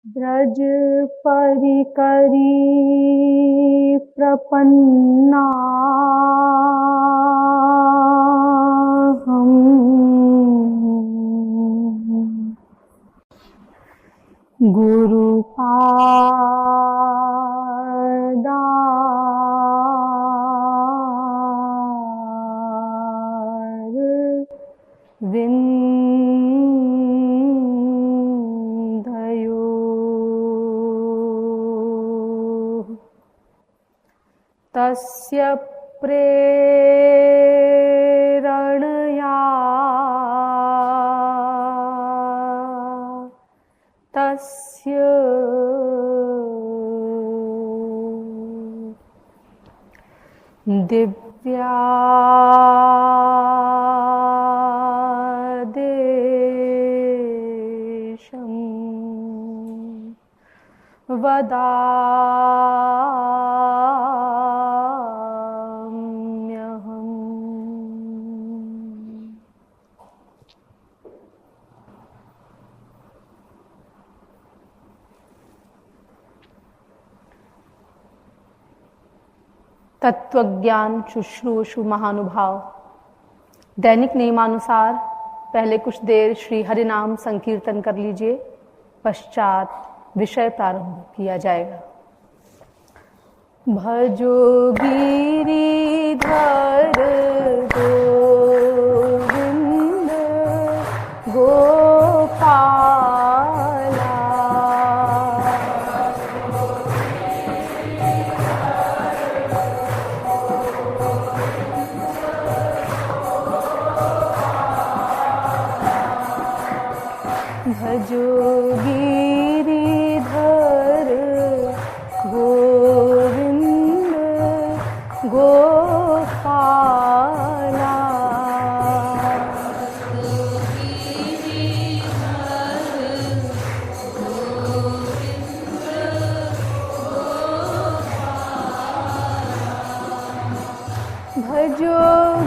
ब्रज परिकरी प्रपन्ना गुरुपादार विंदयो तस्य प्रेरणया तस्य दिव्यादेशं वदाम्यहम्। तत्वज्ञान शुश्रूषु महानुभाव। दैनिक नियमानुसार पहले कुछ देर श्री हरिनाम संकीर्तन कर लीजिए, पश्चात विषय प्रारंभ किया जाएगा। भजो गिरिधर गोविंद गोपाला, भजो गिरिधर गोविंद गोपाला, भजो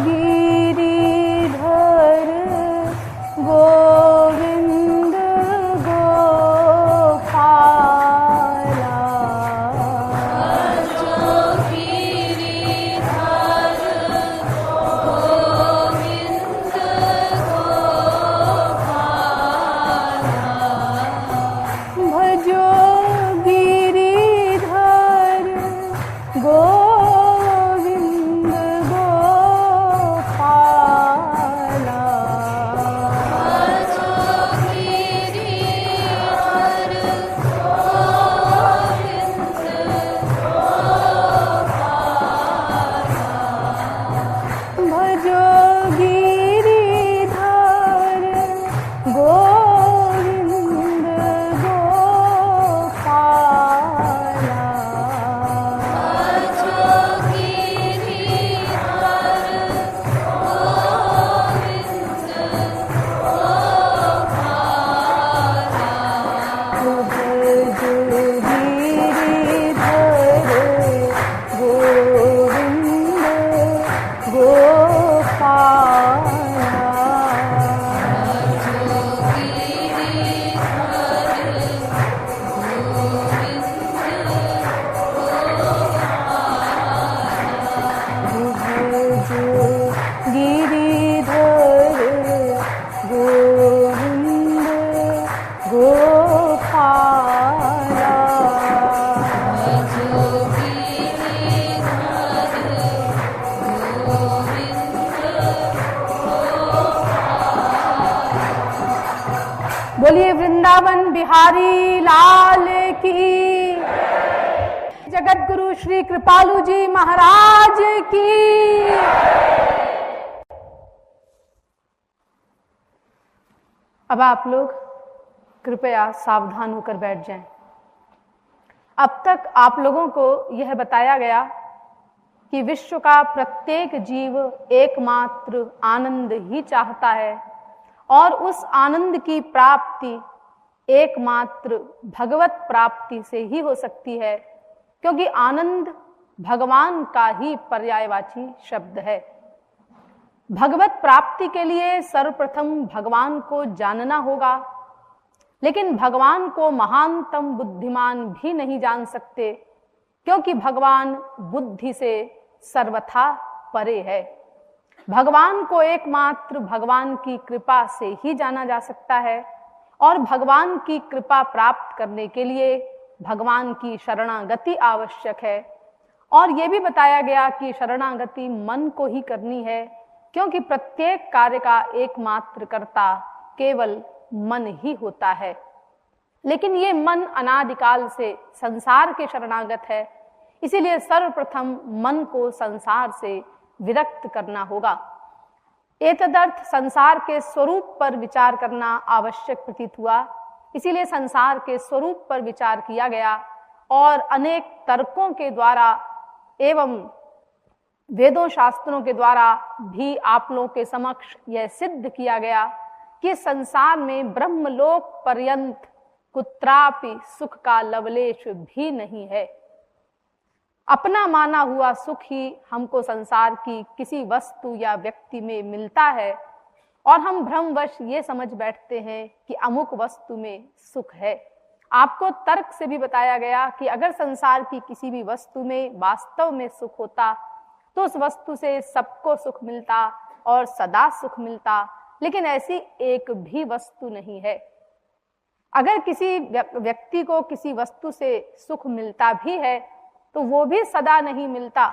गिरिधर गोविंद गोपाला, भजो गिरिधर गोविंद गोपाला, भजो गिरिधर गोविंद गोपाला, भजो गिरिधर गोविंद गोपाला, भजो गिरिधर गोविंद गोपाला, बोलिए वृंदावन बिहारी लाल की, जगत गुरु श्री कृपालु जी महाराज की। अब आप लोग कृपया सावधान होकर बैठ जाएं। अब तक आप लोगों को यह बताया गया कि विश्व का प्रत्येक जीव एकमात्र आनंद ही चाहता है और उस आनंद की प्राप्ति एकमात्र भगवत प्राप्ति से ही हो सकती है, क्योंकि आनंद भगवान का ही पर्यायवाची शब्द है। भगवत प्राप्ति के लिए सर्वप्रथम भगवान को जानना होगा, लेकिन भगवान को महानतम बुद्धिमान भी नहीं जान सकते, क्योंकि भगवान बुद्धि से सर्वथा परे है। भगवान को एकमात्र भगवान की कृपा से ही जाना जा सकता है, और भगवान की कृपा प्राप्त करने के लिए भगवान की शरणागति आवश्यक है। और ये भी बताया गया कि शरणागति मन को ही करनी है, क्योंकि प्रत्येक कार्य का एकमात्र कर्ता केवल मन ही होता है। लेकिन ये मन अनादिकाल से संसार के शरणागत है, इसीलिए सर्वप्रथम मन को संसार से विरक्त करना होगा। एतदर्थ संसार के स्वरूप पर विचार करना आवश्यक प्रतीत हुआ, इसीलिए संसार के स्वरूप पर विचार किया गया और अनेक तर्कों के द्वारा एवं वेदों शास्त्रों के द्वारा भी आप लोगों के समक्ष यह सिद्ध किया गया कि संसार में ब्रह्मलोक पर्यंत कुत्रापि सुख का लवलेश भी नहीं है। अपना माना हुआ सुख ही हमको संसार की किसी वस्तु या व्यक्ति में मिलता है, और हम भ्रमवश ये समझ बैठते हैं कि अमुक वस्तु में सुख है। आपको तर्क से भी बताया गया कि अगर संसार की किसी भी वस्तु में वास्तव में सुख होता तो उस वस्तु से सबको सुख मिलता और सदा सुख मिलता, लेकिन ऐसी एक भी वस्तु नहीं है। अगर किसी व्यक्ति को किसी वस्तु से सुख मिलता भी है तो वो भी सदा नहीं मिलता,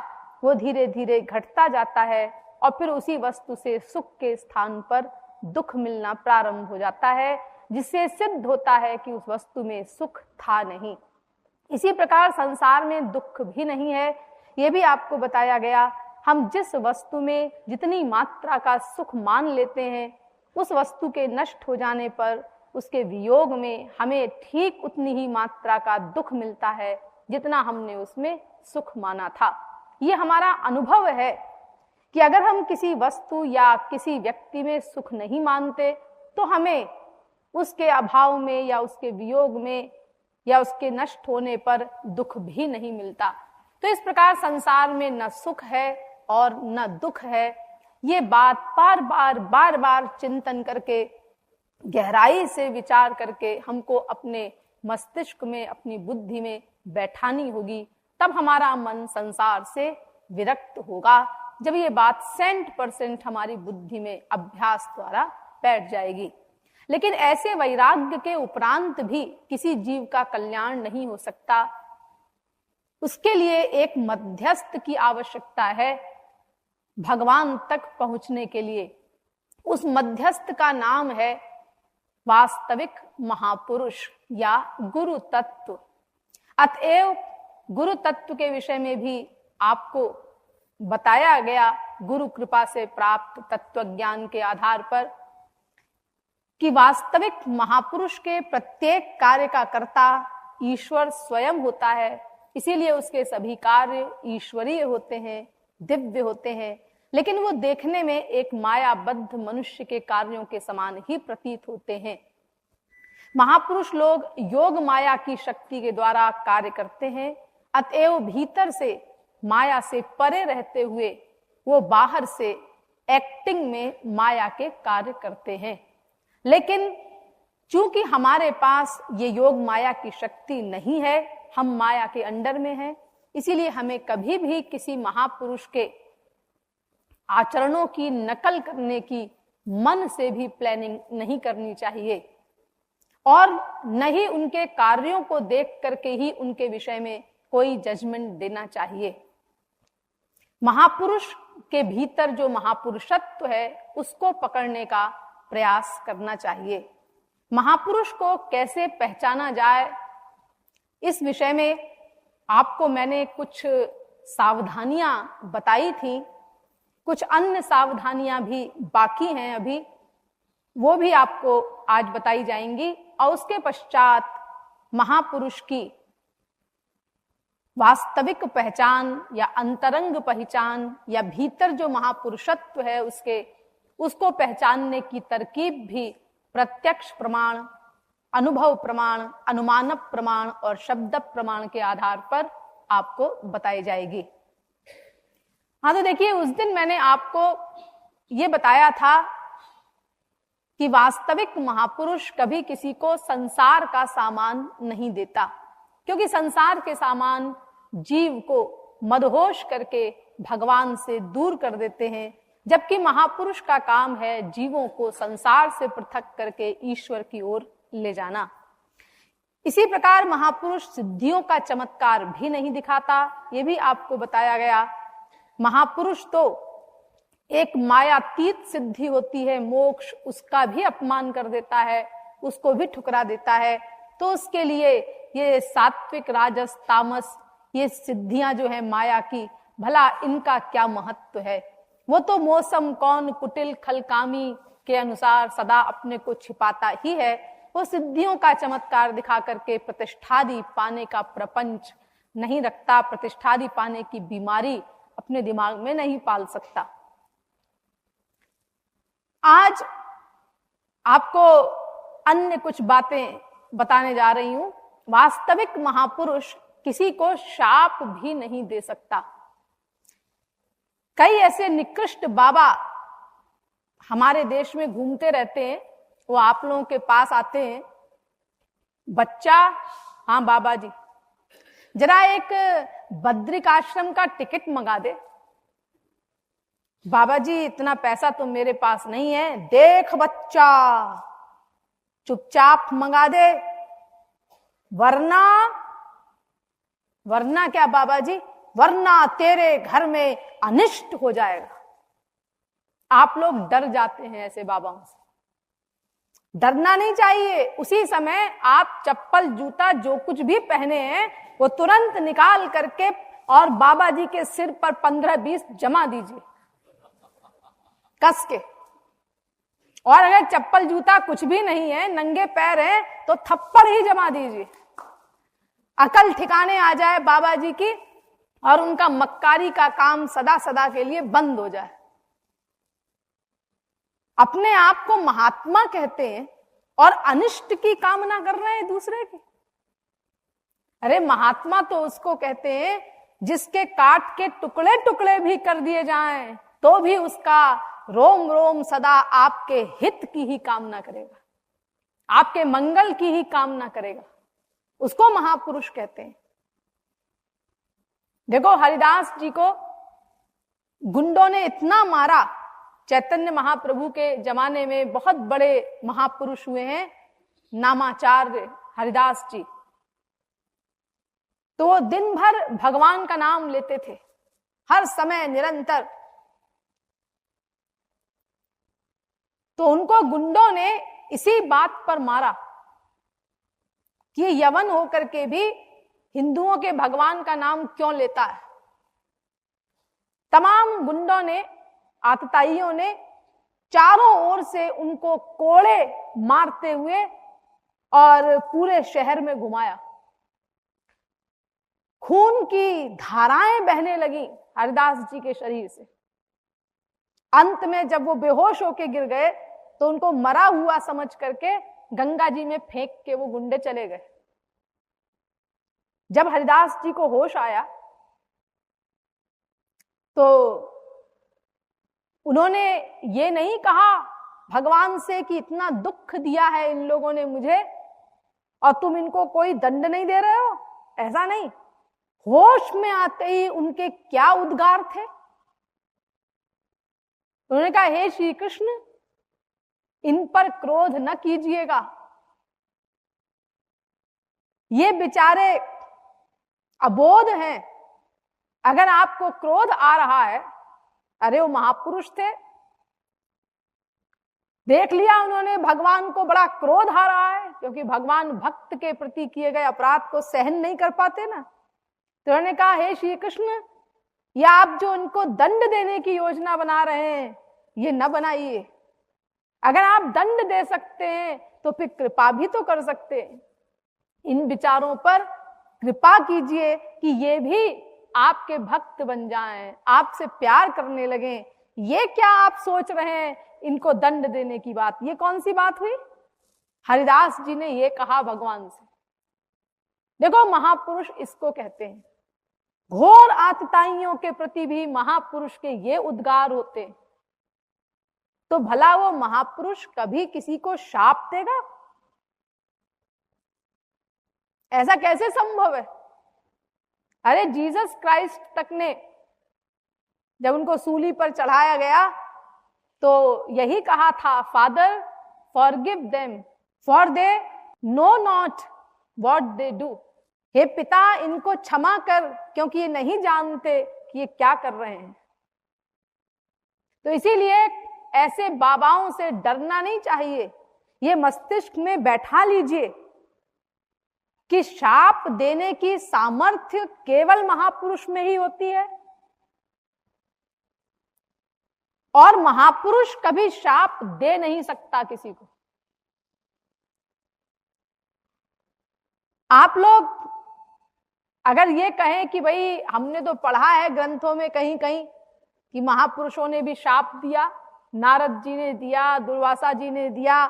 वो धीरे धीरे घटता जाता है और फिर उसी वस्तु से सुख के स्थान पर दुख मिलना प्रारंभ हो जाता है, जिससे सिद्ध होता है कि उस वस्तु में सुख था नहीं। इसी प्रकार संसार में दुख भी नहीं है, ये भी आपको बताया गया। हम जिस वस्तु में जितनी मात्रा का सुख मान लेते हैं, उस वस्तु के नष्ट हो जाने पर उसके वियोग में हमें ठीक उतनी ही मात्रा का दुख मिलता है जितना हमने उसमें सुख माना था। ये हमारा अनुभव है कि अगर हम किसी वस्तु या किसी व्यक्ति में सुख नहीं मानते तो हमें उसके अभाव में या उसके वियोग में या उसके नष्ट होने पर दुख भी नहीं मिलता। तो इस प्रकार संसार में न सुख है और न दुख है। ये बात बार बार चिंतन करके, गहराई से विचार करके हमको अपने मस्तिष्क में, अपनी बुद्धि में बैठानी होगी, तब हमारा मन संसार से विरक्त होगा। जब ये बात 100% हमारी बुद्धि में अभ्यास द्वारा बैठ जाएगी। लेकिन ऐसे वैराग्य के उपरांत भी किसी जीव का कल्याण नहीं हो सकता। उसके लिए एक मध्यस्थ की आवश्यकता है भगवान तक पहुंचने के लिए। उस मध्यस्थ का नाम है वास्तविक महापुरुष या गुरु तत्व। अतएव गुरु तत्व के विषय में भी आपको बताया गया, गुरु कृपा से प्राप्त तत्व ज्ञान के आधार पर, कि वास्तविक महापुरुष के प्रत्येक कार्य का कर्ता ईश्वर स्वयं होता है। इसीलिए उसके सभी कार्य ईश्वरीय होते हैं, दिव्य होते हैं, लेकिन वो देखने में एक मायाबद्ध मनुष्य के कार्यों के समान ही प्रतीत होते हैं। महापुरुष लोग योग माया की शक्ति के द्वारा कार्य करते हैं, अतएव भीतर से माया से परे रहते हुए वो बाहर से एक्टिंग में माया के कार्य करते हैं। लेकिन चूंकि हमारे पास ये योग माया की शक्ति नहीं है, हम माया के अंडर में हैं, इसीलिए हमें कभी भी किसी महापुरुष के आचरणों की नकल करने की मन से भी प्लानिंग नहीं करनी चाहिए, और न ही उनके कार्यों को देख करके ही उनके विषय में कोई जजमेंट देना चाहिए। महापुरुष के भीतर जो महापुरुषत्व है उसको पकड़ने का प्रयास करना चाहिए। महापुरुष को कैसे पहचाना जाए, इस विषय में आपको मैंने कुछ सावधानियां बताई थी। कुछ अन्य सावधानियां भी बाकी हैं अभी, वो भी आपको आज बताई जाएंगी। और उसके पश्चात महापुरुष की वास्तविक पहचान या अंतरंग पहचान या भीतर जो महापुरुषत्व है उसको पहचानने की तरकीब भी प्रत्यक्ष प्रमाण, अनुभव प्रमाण, अनुमान प्रमाण और शब्द प्रमाण के आधार पर आपको बताई जाएगी। हाँ, तो देखिए, उस दिन मैंने आपको ये बताया था कि वास्तविक महापुरुष कभी किसी को संसार का सामान नहीं देता, क्योंकि संसार के सामान जीव को मदहोश करके भगवान से दूर कर देते हैं, जबकि महापुरुष का काम है जीवों को संसार से पृथक करके ईश्वर की ओर ले जाना। इसी प्रकार महापुरुष सिद्धियों का चमत्कार भी नहीं दिखाता, ये भी आपको बताया गया। महापुरुष तो एक मायातीत सिद्धि होती है, मोक्ष, उसका भी अपमान कर देता है, उसको भी ठुकरा देता है। तो उसके लिए ये सात्विक, राजस, तामस, ये सिद्धियां जो है माया की, भला इनका क्या महत्व है? वो तो मौसम कौन कुटिल खलकामी के अनुसार सदा अपने को छिपाता ही है। वो सिद्धियों का चमत्कार दिखा करके प्रतिष्ठादि पाने का प्रपंच नहीं रखता, प्रतिष्ठादि पाने की बीमारी अपने दिमाग में नहीं पाल सकता। आज आपको अन्य कुछ बातें बताने जा रही हूं। वास्तविक महापुरुष किसी को शाप भी नहीं दे सकता। कई ऐसे निकृष्ट बाबा हमारे देश में घूमते रहते हैं, वो आप लोगों के पास आते हैं, बच्चा, हाँ बाबा जी जरा एक बद्रिक आश्रम का टिकट मंगा दे। बाबा जी इतना पैसा तो मेरे पास नहीं है। देख बच्चा, चुपचाप मंगा दे, वरना क्या बाबा जी, वरना तेरे घर में अनिष्ट हो जाएगा। आप लोग डर जाते हैं ऐसे बाबाओं से। डरना नहीं चाहिए। उसी समय आप चप्पल, जूता जो कुछ भी पहने हैं वो तुरंत निकाल करके और बाबा जी के सिर पर 15-20 जमा दीजिए कस के। और अगर चप्पल जूता कुछ भी नहीं है, नंगे पैर है, तो थप्पड़ ही जमा दीजिए। अकल ठिकाने आ जाए बाबा जी की और उनका मक्कारी का काम सदा सदा के लिए बंद हो जाए। अपने आप को महात्मा कहते हैं और अनिष्ट की कामना कर रहे हैं दूसरे की। अरे महात्मा तो उसको कहते हैं जिसके काट के टुकड़े टुकड़े भी कर दिए जाएं तो भी उसका रोम रोम सदा आपके हित की ही कामना करेगा, आपके मंगल की ही कामना करेगा। उसको महापुरुष कहते हैं। देखो हरिदास जी को गुंडों ने इतना मारा। चैतन्य महाप्रभु के जमाने में बहुत बड़े महापुरुष हुए हैं नामाचार्य हरिदास जी। तो वो दिन भर भगवान का नाम लेते थे, हर समय निरंतर। तो उनको गुंडों ने इसी बात पर मारा कि यवन होकर के भी हिंदुओं के भगवान का नाम क्यों लेता है। तमाम गुंडों ने, आतताइयों ने चारों ओर से उनको कोड़े मारते हुए और पूरे शहर में घुमाया। खून की धाराएं बहने लगी हरिदास जी के शरीर से। अंत में जब वो बेहोश होके गिर गए तो उनको मरा हुआ समझ करके गंगा जी में फेंक के वो गुंडे चले गए। जब हरिदास जी को होश आया तो उन्होंने ये नहीं कहा भगवान से कि इतना दुख दिया है इन लोगों ने मुझे और तुम इनको कोई दंड नहीं दे रहे हो, ऐसा नहीं। होश में आते ही उनके क्या उद्गार थे। उन्होंने कहा, हे श्री कृष्ण, इन पर क्रोध न कीजिएगा, ये बेचारे अबोध हैं। अगर आपको क्रोध आ रहा है, अरे वो महापुरुष थे, देख लिया उन्होंने भगवान को बड़ा क्रोध आ रहा है, क्योंकि भगवान भक्त के प्रति किए गए अपराध को सहन नहीं कर पाते ना। तो उन्होंने कहा, हे श्री कृष्ण, या आप जो इनको दंड देने की योजना बना रहे हैं ये न बनाइए। अगर आप दंड दे सकते हैं तो फिर कृपा भी तो कर सकते हैं। इन विचारों पर कृपा कीजिए कि ये भी आपके भक्त बन जाएं, आपसे प्यार करने लगें। ये क्या आप सोच रहे हैं इनको दंड देने की बात? ये कौन सी बात हुई? हरिदास जी ने ये कहा भगवान से। देखो महापुरुष इसको कहते हैं। घोर आतताइयों के प्रति भी महापुरुष के ये उद्गार होते हैं। तो भला वो महापुरुष कभी किसी को शाप देगा? ऐसा कैसे संभव है? अरे जीसस क्राइस्ट तक ने जब उनको सूली पर चढ़ाया गया तो यही कहा था, father forgive them for they know not what they do. हे पिता, इनको क्षमा कर क्योंकि ये नहीं जानते कि ये क्या कर रहे हैं। तो इसीलिए ऐसे बाबाओं से डरना नहीं चाहिए। ये मस्तिष्क में बैठा लीजिए कि शाप देने की सामर्थ्य केवल महापुरुष में ही होती है, और महापुरुष कभी शाप दे नहीं सकता किसी को। आप लोग अगर ये कहें कि भाई हमने तो पढ़ा है ग्रंथों में कहीं कहीं कि महापुरुषों ने भी शाप दिया, नारद जी ने दिया, दुर्वासा जी ने दिया,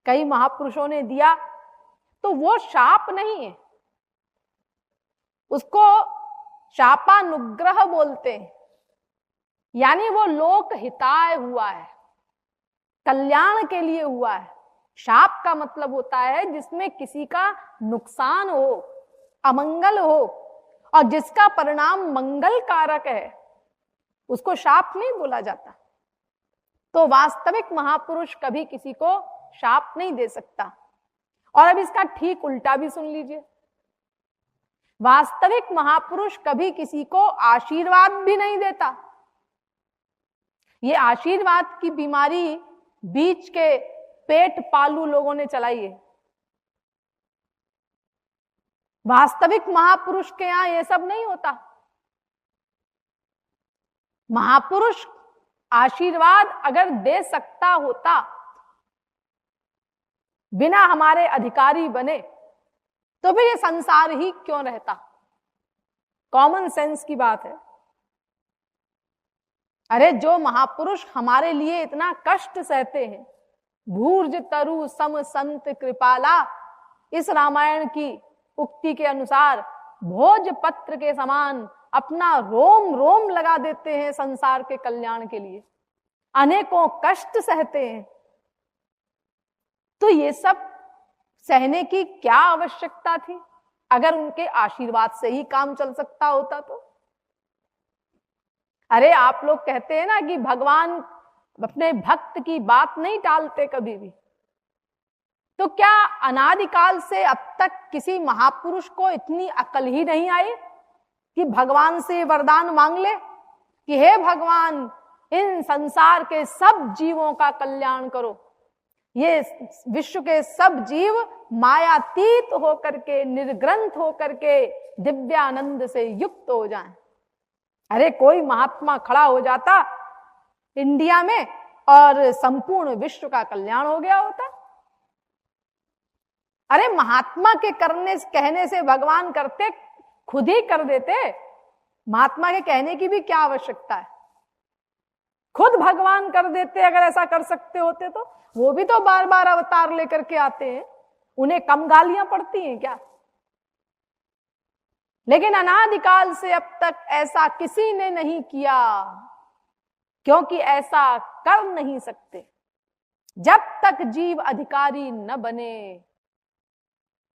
कई महापुरुषों ने दिया, तो वो शाप नहीं है, उसको शापानुग्रह बोलते हैं। यानी वो लोक हिताय हुआ है, कल्याण के लिए हुआ है। शाप का मतलब होता है जिसमें किसी का नुकसान हो, अमंगल हो, और जिसका परिणाम मंगल कारक है, उसको शाप नहीं बोला जाता। तो वास्तविक महापुरुष कभी किसी को शाप नहीं दे सकता। और अब इसका ठीक उल्टा भी सुन लीजिए, वास्तविक महापुरुष कभी किसी को आशीर्वाद भी नहीं देता। ये आशीर्वाद की बीमारी बीच के पेट पालू लोगों ने चलाई है। वास्तविक महापुरुष के यहां ये सब नहीं होता। महापुरुष आशीर्वाद अगर दे सकता होता बिना हमारे अधिकारी बने, तो फिर ये संसार ही क्यों रहता? कॉमन सेंस की बात है। अरे जो महापुरुष हमारे लिए इतना कष्ट सहते हैं, भूर्ज तरु सम संत कृपाला, इस रामायण की उक्ति के अनुसार भोजपत्र के समान अपना रोम रोम लगा देते हैं संसार के कल्याण के लिए, अनेकों कष्ट सहते हैं, तो ये सब सहने की क्या आवश्यकता थी? अगर उनके आशीर्वाद से ही काम चल सकता होता तो। अरे आप लोग कहते हैं ना कि भगवान अपने भक्त की बात नहीं टालते कभी भी, तो क्या अनादिकाल से अब तक किसी महापुरुष को इतनी अकल ही नहीं आई कि भगवान से वरदान मांग ले कि हे भगवान, इन संसार के सब जीवों का कल्याण करो, ये विश्व के सब जीव मायातीत होकर के, निर्ग्रंथ होकर के दिव्यानंद से युक्त हो जाएं। अरे कोई महात्मा खड़ा हो जाता इंडिया में और संपूर्ण विश्व का कल्याण हो गया होता। अरे महात्मा के कहने से भगवान करते, खुद ही कर देते। महात्मा के कहने की भी क्या आवश्यकता है? खुद भगवान कर देते। अगर ऐसा कर सकते होते तो वो भी तो बार बार अवतार लेकर के आते हैं, उन्हें कम गालियां पड़ती हैं क्या? लेकिन अनादिकाल से अब तक ऐसा किसी ने नहीं किया, क्योंकि ऐसा कर नहीं सकते जब तक जीव अधिकारी न बने।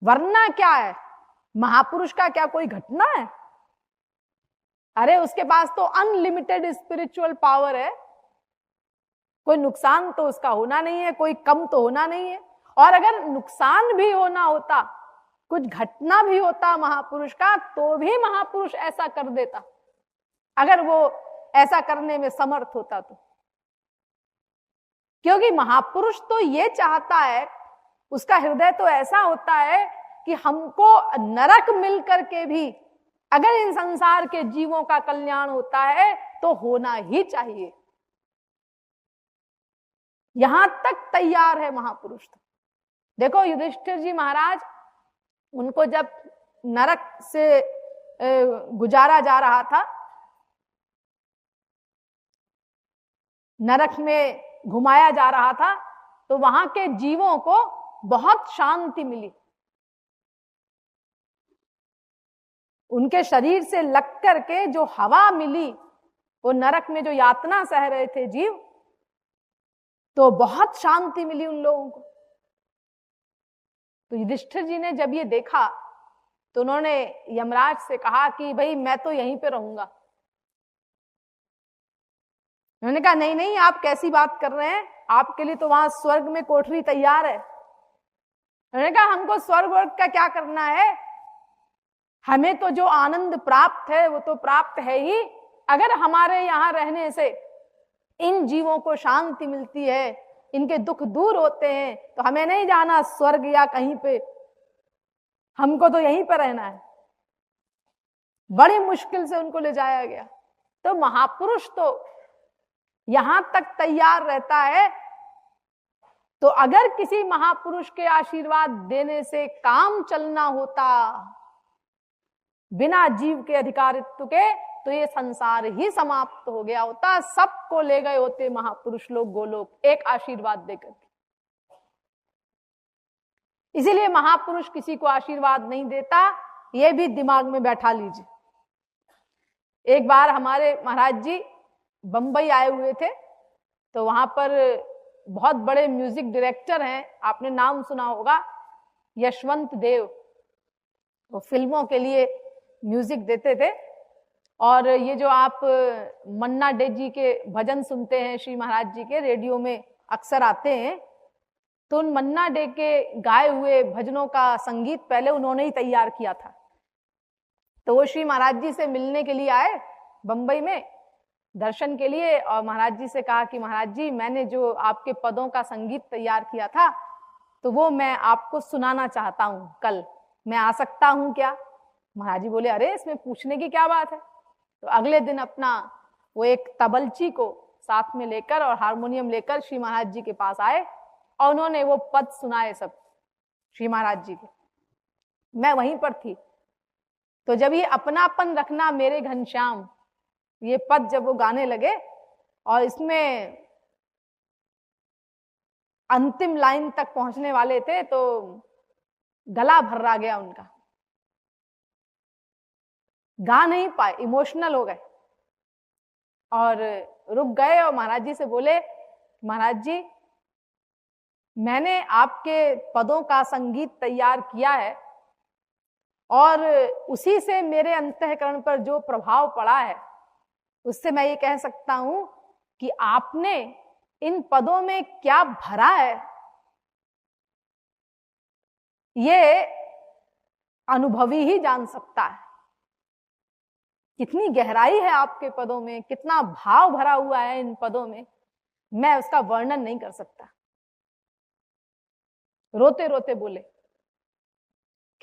वरना क्या है, महापुरुष का क्या कोई घटना है? अरे उसके पास तो अनलिमिटेड स्पिरिचुअल पावर है, कोई नुकसान तो उसका होना नहीं है, कोई कम तो होना नहीं है। और अगर नुकसान भी होना होता, कुछ घटना भी होता महापुरुष का, तो भी महापुरुष ऐसा कर देता, अगर वो ऐसा करने में समर्थ होता तो। क्योंकि महापुरुष तो ये चाहता है, उसका हृदय तो ऐसा होता है कि हमको नरक मिल करके भी अगर इन संसार के जीवों का कल्याण होता है तो होना ही चाहिए। यहां तक तैयार है महापुरुष। तो देखो युधिष्ठिर जी महाराज, उनको जब नरक से गुजारा जा रहा था, नरक में घुमाया जा रहा था, तो वहां के जीवों को बहुत शांति मिली। उनके शरीर से लग करके जो हवा मिली, वो नरक में जो यातना सह रहे थे जीव, तो बहुत शांति मिली उन लोगों को। तो युधिष्ठिर जी ने जब ये देखा तो उन्होंने यमराज से कहा कि भाई मैं तो यहीं पे रहूंगा। उन्होंने कहा नहीं नहीं, आप कैसी बात कर रहे हैं, आपके लिए तो वहां स्वर्ग में कोठरी तैयार है। उन्होंने कहा हमको स्वर्ग वर्ग का क्या करना है, हमें तो जो आनंद प्राप्त है वो तो प्राप्त है ही। अगर हमारे यहाँ रहने से इन जीवों को शांति मिलती है, इनके दुख दूर होते हैं, तो हमें नहीं जाना स्वर्ग या कहीं पे, हमको तो यहीं पर रहना है। बड़ी मुश्किल से उनको ले जाया गया। तो महापुरुष तो यहां तक तैयार रहता है, तो अगर किसी महापुरुष के आशीर्वाद देने से काम चलना होता बिना जीव के अधिकारित्व के, तो ये संसार ही समाप्त हो गया होता, सबको ले गए होते महापुरुष लोग गोलोक एक आशीर्वाद देकर। इसीलिए महापुरुष किसी को आशीर्वाद नहीं देता, ये भी दिमाग में बैठा लीजिए। एक बार हमारे महाराज जी बंबई आए हुए थे, तो वहां पर बहुत बड़े म्यूजिक डायरेक्टर हैं, आपने नाम सुना होगा, यशवंत देव। वो फिल्मों के लिए म्यूजिक देते थे। और ये जो आप मन्ना डे जी के भजन सुनते हैं श्री महाराज जी के, रेडियो में अक्सर आते हैं, तो उन मन्ना डे के गाए हुए भजनों का संगीत पहले उन्होंने ही तैयार किया था। तो वो श्री महाराज जी से मिलने के लिए आए बंबई में दर्शन के लिए, और महाराज जी से कहा कि महाराज जी मैंने जो आपके पदों का संगीत तैयार किया था, तो वो मैं आपको सुनाना चाहता हूं, कल मैं आ सकता हूं क्या? महाराज जी बोले अरे इसमें पूछने की क्या बात है। तो अगले दिन अपना वो एक तबलची को साथ में लेकर और हारमोनियम लेकर श्री महाराज जी के पास आए, और उन्होंने वो पद सुनाए सब श्री महाराज जी के। मैं वहीं पर थी। तो जब ये अपनापन रखना मेरे घनश्याम, ये पद जब वो गाने लगे और इसमें अंतिम लाइन तक पहुंचने वाले थे, तो गला भर्रा गया उनका, गा नहीं पाए, इमोशनल हो गए और रुक गए। और महाराज जी से बोले महाराज जी मैंने आपके पदों का संगीत तैयार किया है, और उसी से मेरे अंतःकरण पर जो प्रभाव पड़ा है, उससे मैं ये कह सकता हूं कि आपने इन पदों में क्या भरा है, ये अनुभवी ही जान सकता है। कितनी गहराई है आपके पदों में, कितना भाव भरा हुआ है इन पदों में, मैं उसका वर्णन नहीं कर सकता। रोते रोते बोले।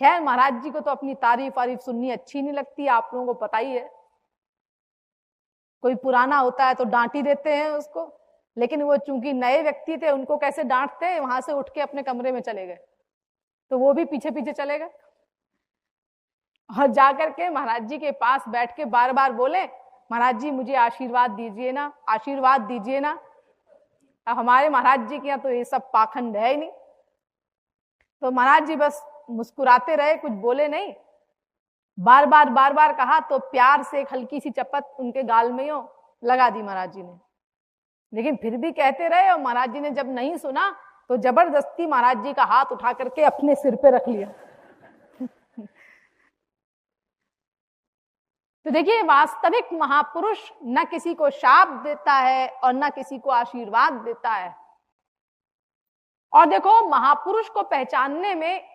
खैर महाराज जी को तो अपनी तारीफ वारीफ सुननी अच्छी नहीं लगती, आप लोगों को पता ही है। कोई पुराना होता है तो डांट ही देते हैं उसको, लेकिन वो चूंकि नए व्यक्ति थे, उनको कैसे डांटते, वहां से उठ के अपने कमरे में चले गए, तो वो भी पीछे पीछे चले गए और जाकर के महाराज जी के पास बैठ के बार बार बोले महाराज जी मुझे आशीर्वाद दीजिए ना, आशीर्वाद दीजिए ना। अब हमारे महाराज जी के यहाँ तो ये सब पाखंड है ही नहीं। तो महाराज जी बस मुस्कुराते रहे, कुछ बोले नहीं। बार बार कहा तो प्यार से एक हल्की सी चपत उनके गाल में यूं लगा दी महाराज जी ने, लेकिन फिर भी कहते रहे। और महाराज जी ने जब नहीं सुना तो जबरदस्ती महाराज जी का हाथ उठा करके अपने सिर पे रख लिया। तो देखिए वास्तविक महापुरुष न किसी को शाप देता है और न किसी को आशीर्वाद देता है। और देखो महापुरुष को पहचानने में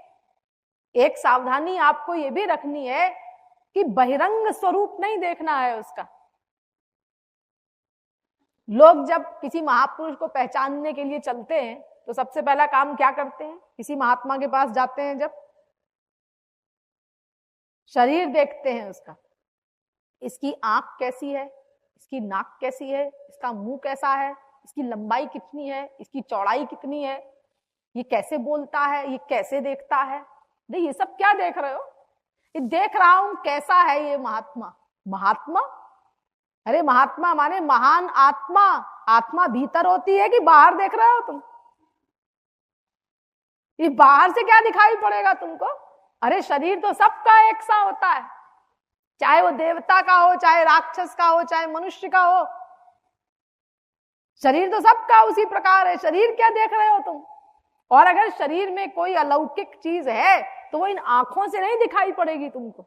एक सावधानी आपको यह भी रखनी है कि बहिरंग स्वरूप नहीं देखना है उसका। लोग जब किसी महापुरुष को पहचानने के लिए चलते हैं तो सबसे पहला काम क्या करते हैं? किसी महात्मा के पास जाते हैं जब शरीर देखते हैं उसका, इसकी आंख कैसी है, इसकी नाक कैसी है, इसका मुंह कैसा है, इसकी लंबाई कितनी है, इसकी चौड़ाई कितनी है, ये कैसे बोलता है, ये कैसे देखता है। नहीं ये सब क्या देख रहे हो? ये देख रहा हूं कैसा है ये महात्मा। महात्मा? अरे महात्मा माने महान आत्मा। आत्मा भीतर होती है कि बाहर देख रहे हो तुम? ये बाहर से क्या दिखाई पड़ेगा तुमको? अरे शरीर तो सबका एक सा होता है, चाहे वो देवता का हो, चाहे राक्षस का हो, चाहे मनुष्य का हो। शरीर तो सबका उसी प्रकार है, शरीर क्या देख रहे हो तुम? और अगर शरीर में कोई अलौकिक चीज है तो वो इन आंखों से नहीं दिखाई पड़ेगी तुमको,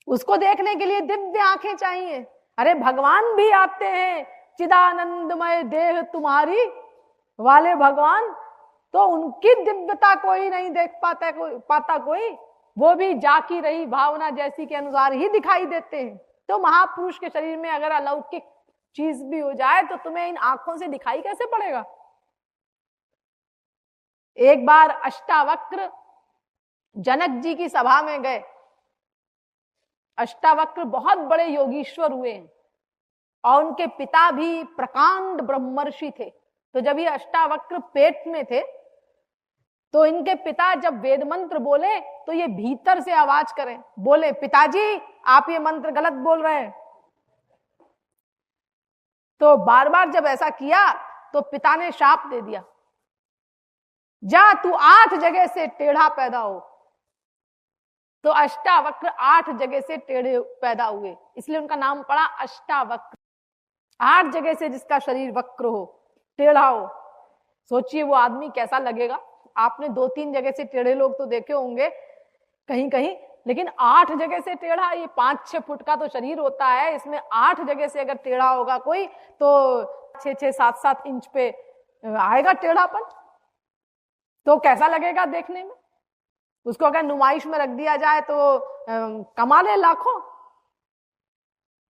उसको देखने के लिए दिव्य आंखें चाहिए। अरे भगवान भी आते हैं, चिदानंदमय देह तुम्हारी वाले भगवान, तो उनकी दिव्यता कोई नहीं देख पाता कोई, वो भी जाकी रही भावना जैसी के अनुसार ही दिखाई देते हैं। तो महापुरुष के शरीर में अगर अलौकिक चीज भी हो जाए तो तुम्हें इन आंखों से दिखाई कैसे पड़ेगा? एक बार अष्टावक्र जनक जी की सभा में गए। अष्टावक्र बहुत बड़े योगीश्वर हुए हैं और उनके पिता भी प्रकांड ब्रह्मर्षि थे। तो जब ये अष्टावक्र पेट में थे तो इनके पिता जब वेद मंत्र बोले तो ये भीतर से आवाज करें, बोले पिताजी आप ये मंत्र गलत बोल रहे हैं। तो बार बार जब ऐसा किया तो पिता ने शाप दे दिया, जा तू 8 जगह से टेढ़ा पैदा हो। तो अष्टावक्र 8 जगह से टेढ़े पैदा हुए, इसलिए उनका नाम पड़ा अष्टावक्र। 8 जगह से जिसका शरीर वक्र हो, टेढ़ा हो, सोचिए वो आदमी कैसा लगेगा। आपने 2-3 जगह से टेढ़े लोग तो देखे होंगे कहीं कहीं, लेकिन 8 जगह से टेढ़ा, ये 5-6 फुट का तो शरीर होता है, इसमें 8 जगह से अगर टेढ़ा होगा कोई तो 6-6, 7-7 इंच पे आएगा टेढ़ापन। तो कैसा लगेगा देखने में? उसको अगर नुमाइश में रख दिया जाए तो कमा ले लाखों।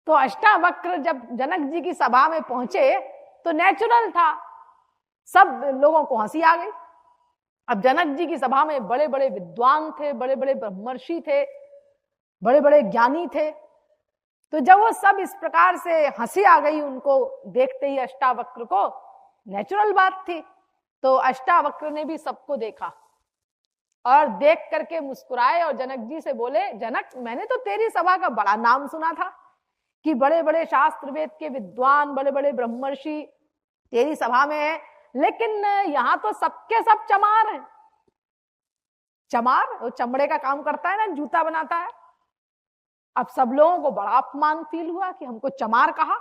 तो अष्टावक्र जब जनक जी की सभा में पहुंचे तो नेचुरल था, सब लोगों को हंसी आ गई। अब जनक जी की सभा में बड़े बड़े विद्वान थे, बड़े बड़े ब्रह्मर्षि थे, बड़े बड़े ज्ञानी थे। तो जब वो सब इस प्रकार से हंसी आ गई उनको देखते ही अष्टावक्र को, नेचुरल बात थी। तो अष्टावक्र ने भी सबको देखा और देख करके मुस्कुराए और जनक जी से बोले, जनक मैंने तो तेरी सभा का बड़ा नाम सुना था कि बड़े बड़े शास्त्र वेद के विद्वान, बड़े बड़े ब्रह्मर्षि तेरी सभा में है, लेकिन यहां तो सबके सब चमार हैं। चमार वो चमड़े का काम करता है ना, जूता बनाता है। अब सब लोगों को बड़ा अपमान फील हुआ कि हमको चमार कहा।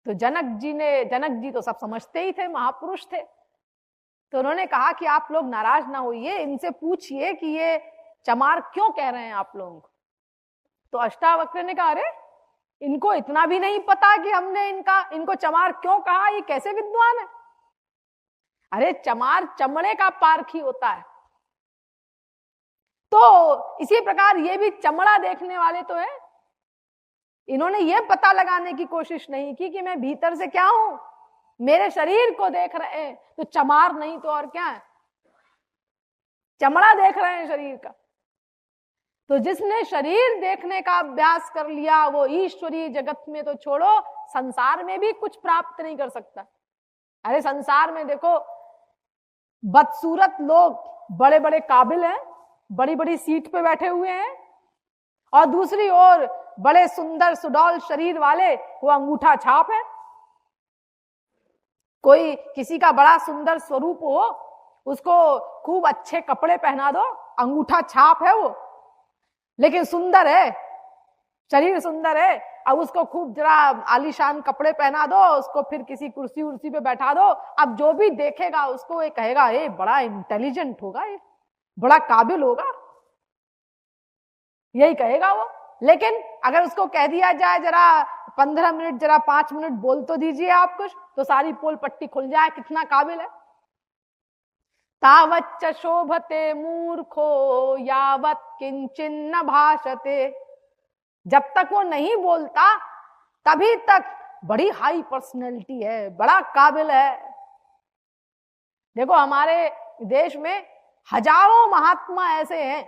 तो जनक जी तो सब समझते ही थे, महापुरुष थे। तो उन्होंने कहा कि आप लोग नाराज ना होइए, इनसे पूछिए कि ये चमार क्यों कह रहे हैं आप लोगों को। तो अष्टावक्र ने कहा, अरे इनको इतना भी नहीं पता कि हमने इनको चमार क्यों कहा, ये कैसे विद्वान है। अरे चमार चमड़े का पारखी होता है। तो इसी प्रकार ये भी चमड़ा देखने वाले तो है। इन्होंने ये पता लगाने की कोशिश नहीं की कि मैं भीतर से क्या हूं, मेरे शरीर को देख रहे हैं तो चमार नहीं तो और क्या है, चमड़ा देख रहे हैं शरीर का। तो जिसने शरीर देखने का अभ्यास कर लिया वो ईश्वरीय जगत में तो छोड़ो, संसार में भी कुछ प्राप्त नहीं कर सकता। अरे संसार में देखो, बदसूरत लोग बड़े बड़े काबिल हैं, बड़ी बड़ी सीट पे बैठे हुए हैं, और दूसरी ओर बड़े सुंदर सुडौल शरीर वाले वो अंगूठा छाप है। कोई किसी का बड़ा सुंदर स्वरूप हो, उसको खूब अच्छे कपड़े पहना दो, अंगूठा छाप है वो, लेकिन सुंदर है, शरीर सुंदर है। अब उसको खूब जरा आलीशान कपड़े पहना दो, उसको फिर किसी कुर्सी उर्सी पे बैठा दो, अब जो भी देखेगा उसको ये कहेगा, ये बड़ा इंटेलिजेंट होगा, ये बड़ा काबिल होगा, यही कहेगा वो। लेकिन अगर उसको कह दिया जाए जरा 15 मिनट, जरा 5 मिनट बोल तो दीजिए आप कुछ, तो सारी पोल पट्टी खुल जाए, कितना काबिल है। तावच्च शोभते मूर्खो यावत् किंचिन्न भाषते। जब तक वो नहीं बोलता तभी तक बड़ी हाई पर्सनैलिटी है, बड़ा काबिल है। देखो हमारे देश में हजारों महात्मा ऐसे हैं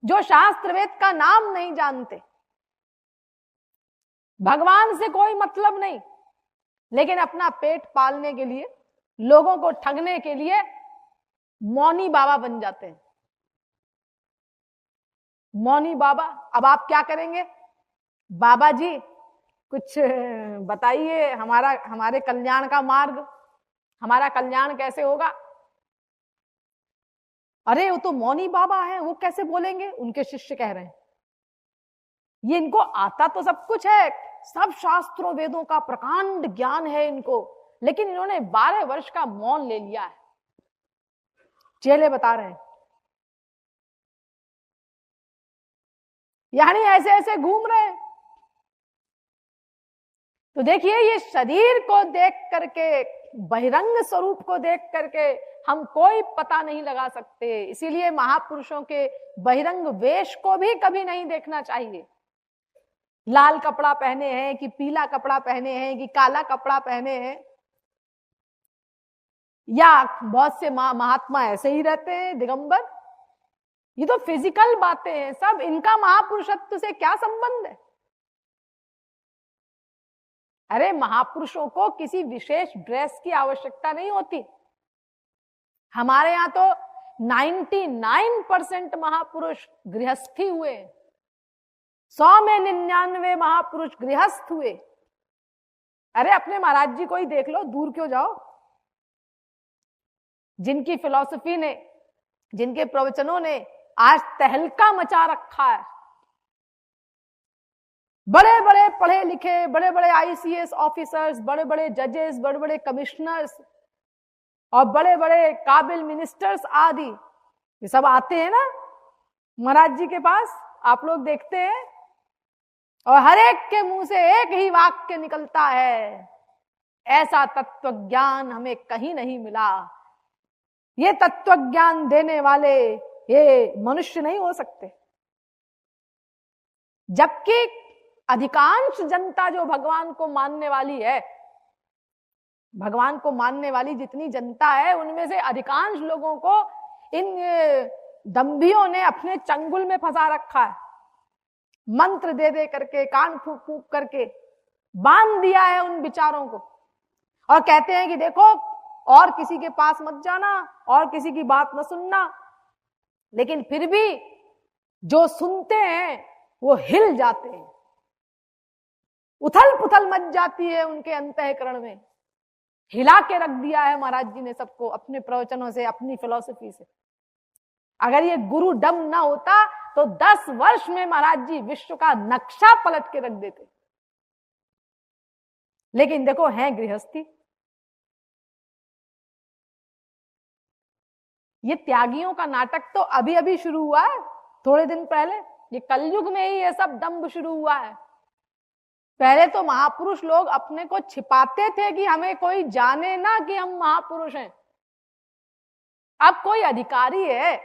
जो शास्त्र वेद का नाम नहीं जानते, भगवान से कोई मतलब नहीं, लेकिन अपना पेट पालने के लिए, लोगों को ठगने के लिए मौनी बाबा बन जाते हैं। मौनी बाबा। अब आप क्या करेंगे, बाबा जी कुछ बताइए, हमारे कल्याण का मार्ग, हमारा कल्याण कैसे होगा। अरे वो तो मौनी बाबा है, वो कैसे बोलेंगे, उनके शिष्य कह रहे हैं। ये इनको आता तो सब कुछ है, सब शास्त्रों वेदों का प्रकांड ज्ञान है इनको, लेकिन इन्होंने 12 वर्ष का मौन ले लिया है। चेले बता रहे हैं, यानी ऐसे ऐसे घूम रहे हैं। तो देखिए, ये शरीर को देख करके, बहिरंग स्वरूप को देख करके हम कोई पता नहीं लगा सकते। इसीलिए महापुरुषों के बहिरंग वेश को भी कभी नहीं देखना चाहिए। लाल कपड़ा पहने हैं कि पीला कपड़ा पहने हैं कि काला कपड़ा पहने हैं, या बहुत से महात्मा ऐसे ही रहते हैं दिगंबर, ये तो फिजिकल बातें हैं सब। इनका महापुरुषत्व से क्या संबंध है? अरे महापुरुषों को किसी विशेष ड्रेस की आवश्यकता नहीं होती। हमारे यहां तो 99% महापुरुष गृहस्थी हुए, 100 में 99 महापुरुष गृहस्थ हुए। अरे अपने महाराज जी को ही देख लो, दूर क्यों जाओ। जिनकी फिलॉसफी ने, जिनके प्रवचनों ने आज तहलका मचा रखा है, बड़े बड़े पढ़े लिखे, बड़े बड़े ICS ऑफिसर्स, बड़े बड़े जजेस, बड़े बड़े कमिश्नर्स और बड़े बड़े काबिल मिनिस्टर्स आदि, ये सब आते हैं ना महाराज जी के पास, आप लोग देखते हैं, और हर एक के मुंह से एक ही वाक्य निकलता है, ऐसा तत्व ज्ञान हमें कहीं नहीं मिला। ये तत्व ज्ञान देने वाले ये मनुष्य नहीं हो सकते। जबकि अधिकांश जनता जो भगवान को मानने वाली है, भगवान को मानने वाली जितनी जनता है, उनमें से अधिकांश लोगों को इन दंभियों ने अपने चंगुल में फंसा रखा है। मंत्र दे दे करके, कान फूंक फूंक करके बांध दिया है उन विचारों को, और कहते हैं कि देखो और किसी के पास मत जाना और किसी की बात न सुनना। लेकिन फिर भी जो सुनते हैं वो हिल जाते हैं, उथल पुथल मच जाती है उनके अंतःकरण में। हिला के रख दिया है महाराज जी ने सबको अपने प्रवचनों से, अपनी फिलॉसफी से। अगर ये गुरु डम ना होता तो 10 वर्ष में महाराज जी विश्व का नक्शा पलट के रख देते। लेकिन देखो है गृहस्थी। ये त्यागियों का नाटक तो अभी अभी शुरू हुआ है, थोड़े दिन पहले। ये कलयुग में ही ये सब दंभ शुरू हुआ है। पहले तो महापुरुष लोग अपने को छिपाते थे कि हमें कोई जाने ना कि हम महापुरुष हैं। अब कोई अधिकारी है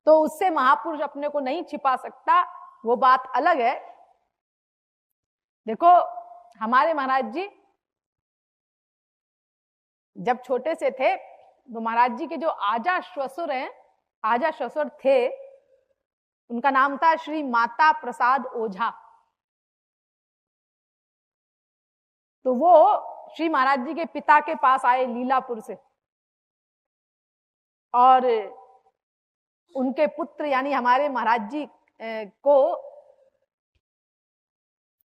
तो उससे महापुरुष अपने को नहीं छिपा सकता, वो बात अलग है। देखो हमारे महाराज जी जब छोटे से थे तो महाराज जी के जो आजा श्वसुर हैं, आजा श्वसुर थे, उनका नाम था श्री माता प्रसाद ओझा। तो वो श्री महाराज जी के पिता के पास आए लीलापुर से, और उनके पुत्र यानी हमारे महाराज जी को,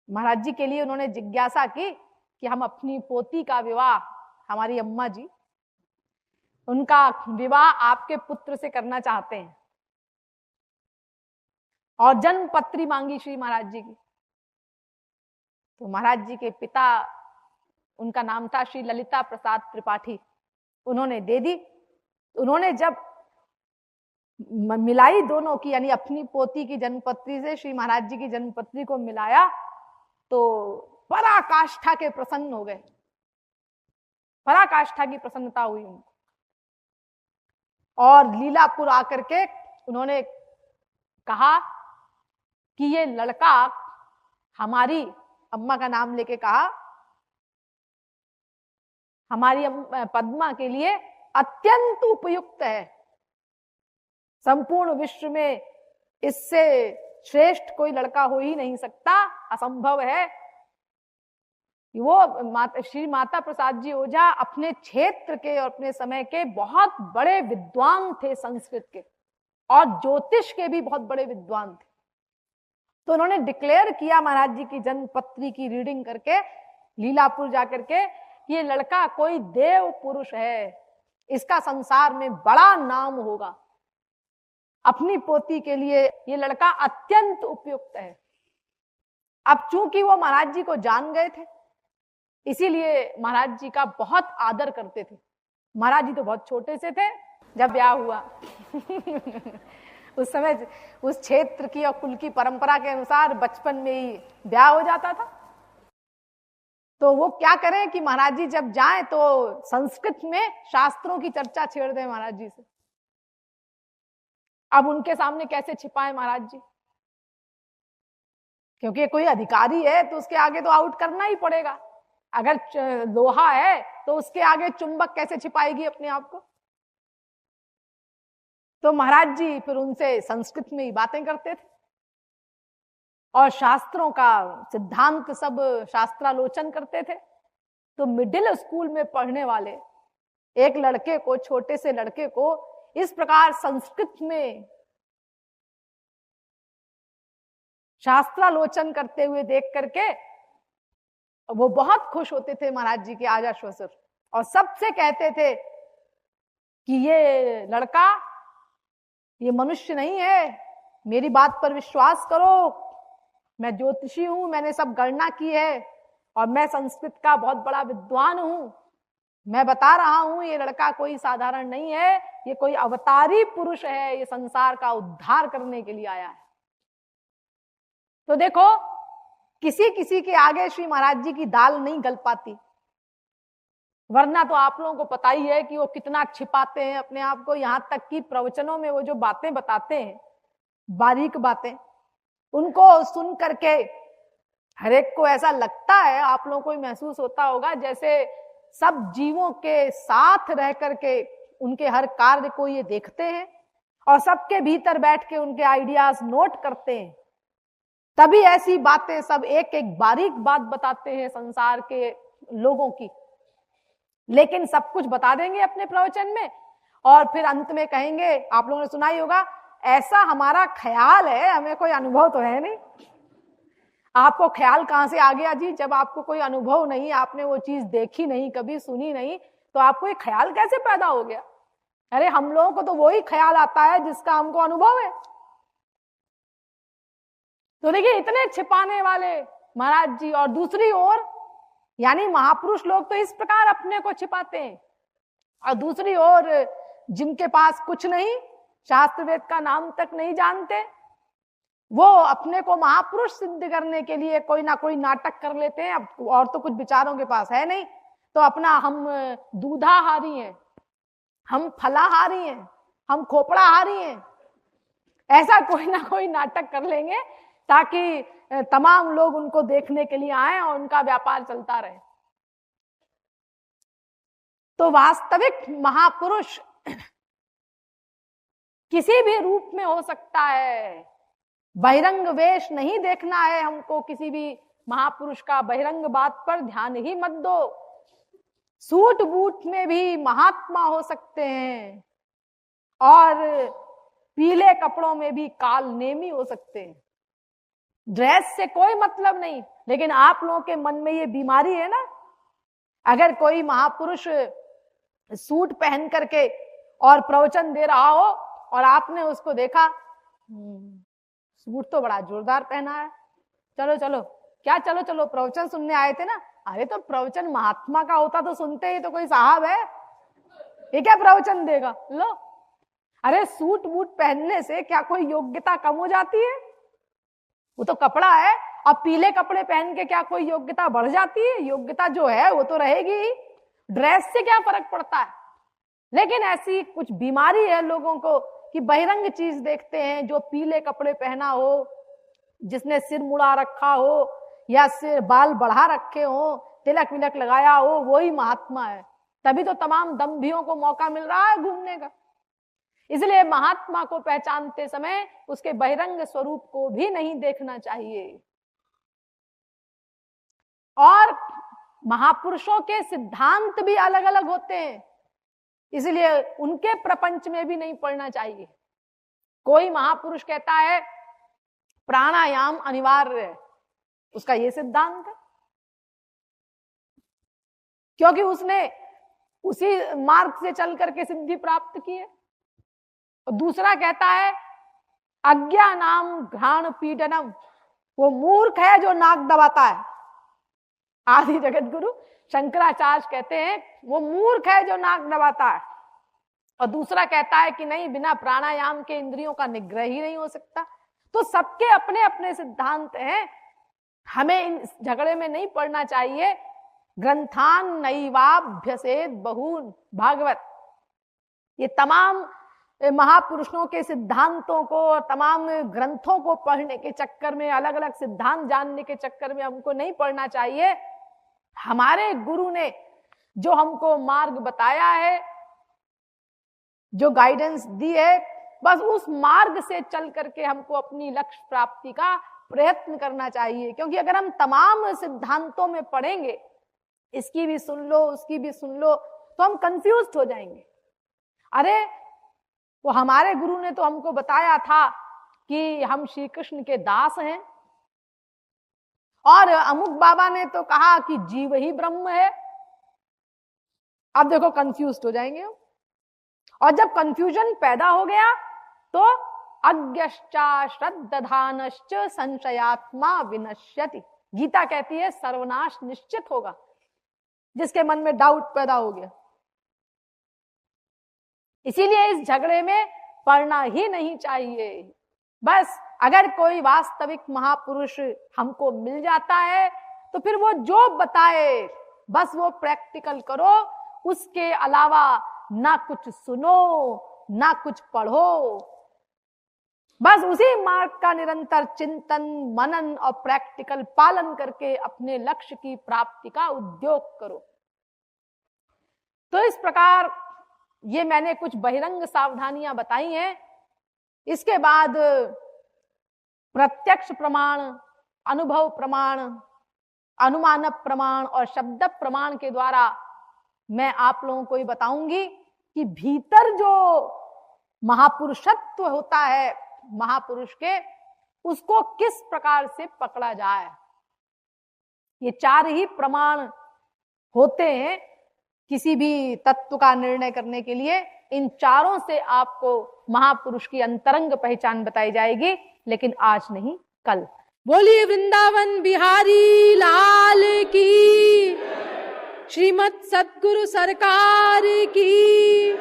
महाराज जी के लिए उन्होंने जिज्ञासा की कि हम अपनी पोती का विवाह, हमारी अम्मा जी, उनका विवाह आपके पुत्र से करना चाहते हैं, और जन्म पत्री मांगी श्री महाराज जी की। तो महाराज जी के पिता, उनका नाम था श्री ललिता प्रसाद त्रिपाठी, उन्होंने दे दी। उन्होंने जब मिलाई दोनों की, यानी अपनी पोती की जन्मपत्री से श्री महाराज जी की जन्मपत्री को मिलाया, तो पराकाष्ठा के प्रसन्न हो गए, पराकाष्ठा की प्रसन्नता हुई उनको। और लीलापुर आकर के उन्होंने कहा कि ये लड़का, हमारी अम्मा का नाम लेके कहा, हमारी पद्मा के लिए अत्यंत उपयुक्त है, संपूर्ण विश्व में इससे श्रेष्ठ कोई लड़का हो ही नहीं सकता, असंभव है। वो श्री माता प्रसाद जी ओझा अपने क्षेत्र के और अपने समय के बहुत बड़े विद्वान थे, संस्कृत के और ज्योतिष के भी बहुत बड़े विद्वान थे। तो उन्होंने डिक्लेयर किया महाराज जी की जन्मपत्री की रीडिंग करके लीलापुर जाकर के, ये लड़का कोई देव पुरुष है, इसका संसार में बड़ा नाम होगा, अपनी पोती के लिए ये लड़का अत्यंत उपयुक्त है। अब चूंकि वो महाराज जी को जान गए थे, इसीलिए महाराज जी का बहुत आदर करते थे। महाराज जी तो बहुत छोटे से थे जब ब्याह हुआ उस समय उस क्षेत्र की और कुल की परंपरा के अनुसार बचपन में ही ब्याह हो जाता था। तो वो क्या करें कि महाराज जी जब जाएं तो संस्कृत में शास्त्रों की चर्चा छेड़ दें महाराज जी से। अब उनके सामने कैसे छिपाएं महाराज जी, क्योंकि कोई अधिकारी है तो उसके आगे तो आउट करना ही पड़ेगा। अगर लोहा है तो उसके आगे चुंबक कैसे छिपाएगी अपने आप को। तो महाराज जी फिर उनसे संस्कृत में ही बातें करते थे और शास्त्रों का सिद्धांत सब शास्त्रालोचन करते थे। तो मिडिल स्कूल में पढ़ने वाले एक लड़के को, छोटे से लड़के को इस प्रकार संस्कृत में शास्त्रालोचन करते हुए देख करके वो बहुत खुश होते थे महाराज जी के आजा श्वसुर, और सबसे कहते थे कि ये लड़का, ये मनुष्य नहीं है, मेरी बात पर विश्वास करो, मैं ज्योतिषी हूं, मैंने सब गणना की है और मैं संस्कृत का बहुत बड़ा विद्वान हूं। मैं बता रहा हूं ये लड़का कोई साधारण नहीं है, ये कोई अवतारी पुरुष है, ये संसार का उद्धार करने के लिए आया है। तो देखो, किसी किसी के आगे श्री महाराज जी की दाल नहीं गल पाती, वरना तो आप लोगों को पता ही है कि वो कितना छिपाते हैं अपने आप को। यहां तक कि प्रवचनों में वो जो बातें बताते हैं, बारीक बातें, उनको सुन करके हर एक को ऐसा लगता है, आप लोगों को महसूस होता होगा जैसे सब जीवों के साथ रह करके उनके हर कार्य को ये देखते हैं और सबके भीतर बैठ के उनके आइडियाज नोट करते हैं। तभी ऐसी बातें सब एक एक बारीक बात बताते हैं संसार के लोगों की, लेकिन सब कुछ बता देंगे अपने प्रवचन में और फिर अंत में कहेंगे, आप लोगों ने सुना ही होगा, ऐसा हमारा ख्याल है, हमें कोई अनुभव तो है नहीं। आपको ख्याल कहां से आ गया जी? जब आपको कोई अनुभव नहीं, आपने वो चीज देखी नहीं, कभी सुनी नहीं, तो आपको ये ख्याल कैसे पैदा हो गया? अरे हम लोगों को तो वही ख्याल आता है जिसका हमको अनुभव है। तो देखिए, इतने छिपाने वाले महाराज जी, और दूसरी ओर यानी महापुरुष लोग तो इस प्रकार अपने को छिपाते हैं, और दूसरी ओर जिनके पास कुछ नहीं, शास्त्र वेद का नाम तक नहीं जानते, वो अपने को महापुरुष सिद्ध करने के लिए कोई ना कोई नाटक कर लेते हैं। अब और तो कुछ विचारों के पास है नहीं, तो अपना हम दूधाहारी हैं, हम फलाहारी हैं, हम खोपड़ाहारी हैं, ऐसा कोई ना कोई नाटक कर लेंगे ताकि तमाम लोग उनको देखने के लिए आए और उनका व्यापार चलता रहे। तो वास्तविक महापुरुष किसी भी रूप में हो सकता है, बहिरंग वेश नहीं देखना है हमको किसी भी महापुरुष का। बहिरंग बात पर ध्यान ही मत दो, सूट बूट में भी महात्मा हो सकते हैं और पीले कपड़ों में भी काल नेमी हो सकते हैं। ड्रेस से कोई मतलब नहीं, लेकिन आप लोगों के मन में ये बीमारी है ना, अगर कोई महापुरुष सूट पहन करके और प्रवचन दे रहा हो और आपने उसको देखा, सूट तो बड़ा जोरदार पहना है, चलो चलो, क्या चलो चलो, प्रवचन सुनने आए थे ना? अरे तो प्रवचन महात्मा का होता तो सुनते ही, तो कोई साहब है ये क्या प्रवचन देगा? लो, अरे सूट बूट पहनने से क्या कोई योग्यता कम हो जाती है? वो तो कपड़ा है। अब पीले कपड़े पहन के क्या कोई योग्यता बढ़ जाती है? योग्यता जो है वो तो रहेगी ही, ड्रेस से क्या फर्क पड़ता है? लेकिन ऐसी कुछ बीमारी है लोगों को कि बहिरंग चीज देखते हैं। जो पीले कपड़े पहना हो, जिसने सिर मुड़ा रखा हो या सिर बाल बढ़ा रखे हो, तिलक विलक लगाया हो, वो ही महात्मा है। तभी तो तमाम दम्भियों को मौका मिल रहा है घूमने का। इसलिए महात्मा को पहचानते समय उसके बहिरंग स्वरूप को भी नहीं देखना चाहिए। और महापुरुषों के सिद्धांत भी अलग अलग होते हैं, इसलिए उनके प्रपंच में भी नहीं पढ़ना चाहिए। कोई महापुरुष कहता है प्राणायाम अनिवार्य है, उसका ये सिद्धांत है क्योंकि उसने उसी मार्ग से चल करके सिद्धि प्राप्त की है। और दूसरा कहता है अज्ञानाम घ्राण पीडनम, वो मूर्ख है जो नाक दबाता है। आदि जगत गुरु शंकराचार्य कहते हैं वो मूर्ख है जो नाक दबाता है। और दूसरा कहता है कि नहीं, बिना प्राणायाम के इंद्रियों का निग्रह ही नहीं हो सकता। तो सबके अपने अपने सिद्धांत हैं, हमें इन झगड़े में नहीं पड़ना चाहिए। ग्रंथान नैवाभ्यसेत बहून भागवत, ये तमाम महापुरुषों के सिद्धांतों को और तमाम ग्रंथों को पढ़ने के चक्कर में, अलग अलग सिद्धांत जानने के चक्कर में हमको नहीं पढ़ना चाहिए। हमारे गुरु ने जो हमको मार्ग बताया है, जो गाइडेंस दी है, बस उस मार्ग से चल करके हमको अपनी लक्ष्य प्राप्ति का प्रयत्न करना चाहिए। क्योंकि अगर हम तमाम सिद्धांतों में पढ़ेंगे, इसकी भी सुन लो उसकी भी सुन लो, तो हम कंफ्यूज हो जाएंगे। अरे वो हमारे गुरु ने तो हमको बताया था कि हम श्री कृष्ण के दास हैं, और अमुक बाबा ने तो कहा कि जीव ही ब्रह्म है। अब देखो कंफ्यूज हो जाएंगे हम। और जब कंफ्यूजन पैदा हो गया तो अज्ञश्चा श्रद्धानश्च संशयात्मा विनश्यति। गीता कहती है सर्वनाश निश्चित होगा जिसके मन में डाउट पैदा हो गया। इसीलिए इस झगड़े में पड़ना ही नहीं चाहिए। बस अगर कोई वास्तविक महापुरुष हमको मिल जाता है तो फिर वो जो बताए बस वो प्रैक्टिकल करो, उसके अलावा ना कुछ सुनो ना कुछ पढ़ो। बस उसी मार्ग का निरंतर चिंतन मनन और प्रैक्टिकल पालन करके अपने लक्ष्य की प्राप्ति का उद्योग करो। तो इस प्रकार ये मैंने कुछ बहिरंग सावधानियां बताई हैं। इसके बाद प्रत्यक्ष प्रमाण, अनुभव प्रमाण, अनुमान प्रमाण और शब्द प्रमाण के द्वारा मैं आप लोगों को ये बताऊंगी कि भीतर जो महापुरुषत्व होता है महापुरुष के, उसको किस प्रकार से पकड़ा जाए। ये 4 ही प्रमाण होते हैं किसी भी तत्व का निर्णय करने के लिए। इन चारों से आपको महापुरुष की अंतरंग पहचान बताई जाएगी, लेकिन आज नहीं कल। बोलिए वृंदावन बिहारी लाल की, श्रीमद सद्गुरु सरकार की।